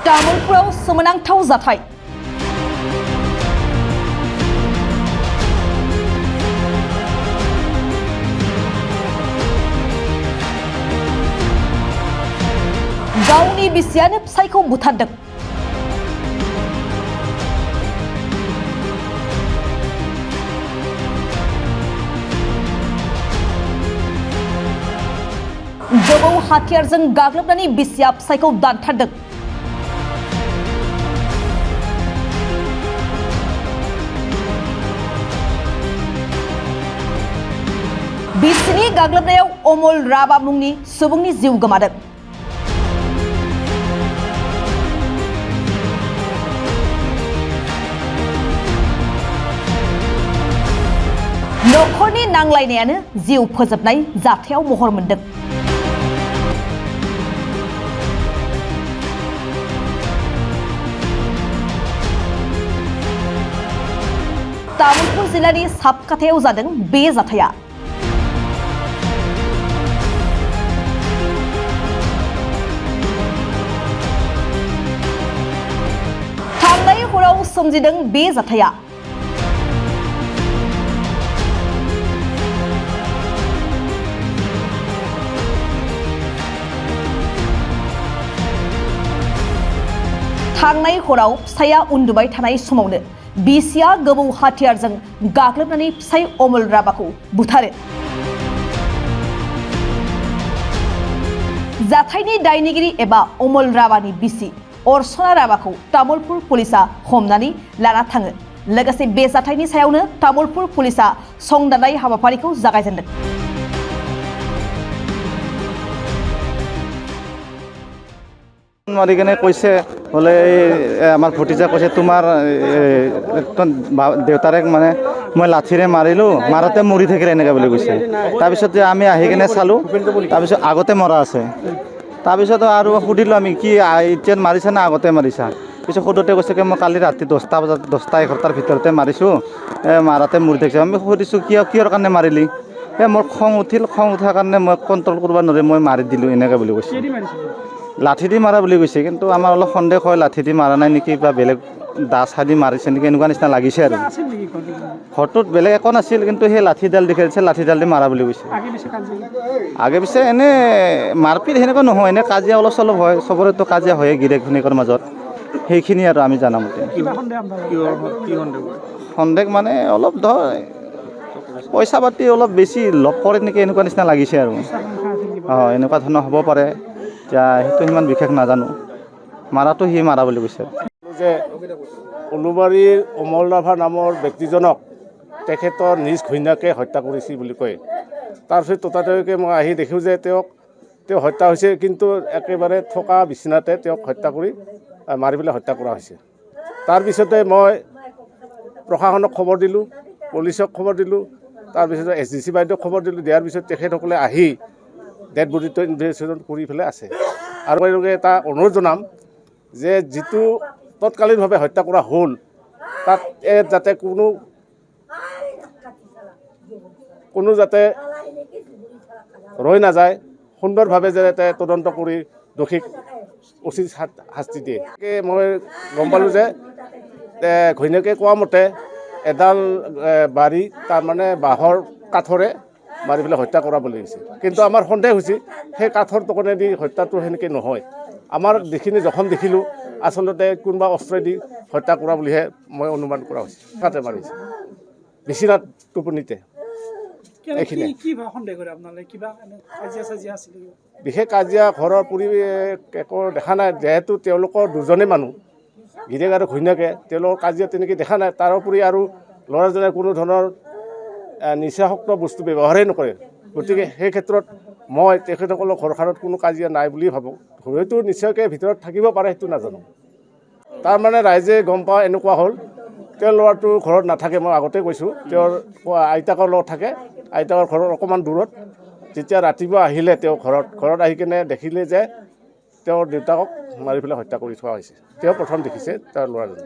तामुलपुराव सोमोनांथाव जाथाय गावनि बिसियानो फिसायखौ बुथारदों। गोबौ हाथियारजों गाग्लोबनानै बिसिया फिसायखौ दानथारदों। बिसिनि गाग्लोबनायाव अमल राभा मुंनि सुबुंनि जिउ गोमादों। नखरनि नांलायनायानो जिउ फोजोबनाय जाथायाव महर मोनदों। तामुलपुर जिल्लानि साबकाथायाव जादों बे जाथाया। थांनाय हराव सोमजिदों बे जाथाया। थांनाय हराव फिसाया उन्दुबाय थानाय समावनो बिसिया गोबौ हाथियारजों गाग्लोबनानै फिसाय अमल राभाखौ बुथारो। जाथायनि दायनिगिरि एबा अमल राभानि बिसि अर्चना राभाखौ तामुलपुर पुलिसा हमनानै लाना थाङो। लोगोसे बे जाथायनि सायावनो तामुलपुर पुलिसा संदाननाय हाबाफारिखौ जागायजेनदों। মাৰি কেনে কৈছে বোলে আমাৰ ভতিজা কৈছে তোমাৰ দেউতাৰেক মানে মই লাঠিৰে মাৰিলোঁ, মাৰোঁতে মৰি থাকিলে এনেকৈ বুলি কৈছে। তাৰপিছত আমি আহি কেনে চালোঁ, তাৰপিছত আগতে মৰা আছে। তাৰপিছত আৰু সুধিলোঁ আমি কি এতিয়া মাৰিছা না আগতে মাৰিছা? পিছত সোধোতে কৈছে কি মই কালি ৰাতি 10-11টাৰ ভিতৰতে মাৰিছোঁ, মাৰাতে মৰি থাকিছে। আমি সুধিছোঁ কিহৰ কাৰণে মাৰিলি? মোৰ খং উঠাৰ কাৰণে মই কণ্ট্ৰল কৰিব নোৱাৰি মই মাৰি দিলোঁ এনেকৈ বুলি কৈছে। লাঠি দি মাৰা বুলি কৈছে, কিন্তু আমাৰ অলপ সন্দেহ হয় লাঠি দি মাৰা নাই নেকি বা বেলেগ দা চাদি মাৰিছে নেকি এনেকুৱা নিচিনা লাগিছে। আৰু ঘৰটোত বেলেগ একো নাছিল, কিন্তু সেই লাঠিডাল দেখাইছে লাঠিডাল দি মাৰা বুলি কৈছে। আগে পিছে এনে মাৰপিট সেনেকুৱা নহয়, এনে কাজিয়া অলপ চলপ হয়, চবৰেতো কাজিয়া হয়ে গিৰেক ঘৈণীয়েকৰ মাজত, সেইখিনি আৰু আমি জানামতে। সন্দেহ মানে অলপ ধৰ পইচা পাতি অলপ বেছি লগ কৰে নেকি এনেকুৱা নিচিনা লাগিছে আৰু। এনেকুৱা ধৰণৰ হ'ব পাৰে, এতিয়া সেইটো সিমান বিশেষ নাজানো। মাৰাটো সি মাৰা বুলি কৈছে। যে উলুবাৰীৰ অমল ৰাভা নামৰ ব্যক্তিজনক তেখেতৰ নিজ ঘৈণীয়েকে হত্যা কৰিছিল বুলি কয়। তাৰপিছত ততাতৈয়াকৈ মই আহি দেখোঁ যে তেওঁ হত্যা হৈছে, কিন্তু একেবাৰে থকা বিচনাতে তেওঁক হত্যা কৰি মাৰি পেলাই হত্যা কৰা হৈছে। তাৰপিছতে মই প্ৰশাসনক খবৰ দিলোঁ, পুলিচক খবৰ দিলোঁ, তাৰপিছতে SDC বাইদেউক খবৰ দিলোঁ। দিয়াৰ পিছত তেখেতসকলে আহি ডেড বডিটো ইনভেষ্টিগেশ্যন কৰি পেলাই আছে। আৰু তেওঁলোকে এটা অনুৰোধ জনাম যে যিটো তৎকালীনভাৱে হত্যা কৰা হ'ল তাত যাতে কোনো যাতে ৰৈ নাযায়, সুন্দৰভাৱে যাতে তদন্ত কৰি দোষীক উচিত শাস্তি দিয়ে। মই গম পালোঁ যে ঘৈণীয়েকে কোৱা মতে এডাল বাৰী তাৰমানে বাঁহৰ কাঠৰে মাৰি পেলাই হত্যা কৰা বুলি কৈছে, কিন্তু আমাৰ সন্দেহ হৈছে সেই কাঠৰ টকনেদি হত্যাটো সেনেকৈ নহয়। আমাৰ যিখিনি জখম দেখিলোঁ আচলতে কোনোবা অস্ত্ৰেদি হত্যা কৰা বুলিহে মই অনুমান কৰা হৈছে। কাঠে মাৰিছে বিচনাত টোপনিতে। এইখিনি বিশেষ কাজিয়া ঘৰৰ একো দেখা নাই, যিহেতু তেওঁলোকৰ দুজনেই মানুহ, গিৰিয়েক আৰু ঘৈণীয়েকে, তেওঁলোকৰ কাজিয়া তেনেকৈ দেখা নাই। তাৰোপৰি আৰু ল'ৰাজনে কোনো ধৰণৰ নিচাসক্ত বস্তু ব্যৱহাৰেই নকৰে। গতিকে সেই ক্ষেত্ৰত মই তেখেতসকলৰ ঘৰখনত কোনো কাজিয়া নাই বুলি ভাবোঁ। হয়তো নিশ্চয়কৈ ভিতৰত থাকিব পাৰে, সেইটো নাজানো। তাৰমানে ৰাইজে গম পোৱা এনেকুৱা হ'ল, তেওঁৰ ল'ৰাটো ঘৰত নাথাকে, মই আগতে কৈছোঁ, তেওঁৰ আইতাকৰ লগত থাকে, আইতাকৰ ঘৰত অকণমান দূৰত। যেতিয়া ৰাতিপুৱা আহিলে তেওঁ ঘৰত আহি কেনে দেখিলে যে তেওঁৰ দেউতাকক মাৰি পেলাই হত্যা কৰি থোৱা হৈছে। তেওঁ প্ৰথম দেখিছে তেওঁৰ ল'ৰাজনে।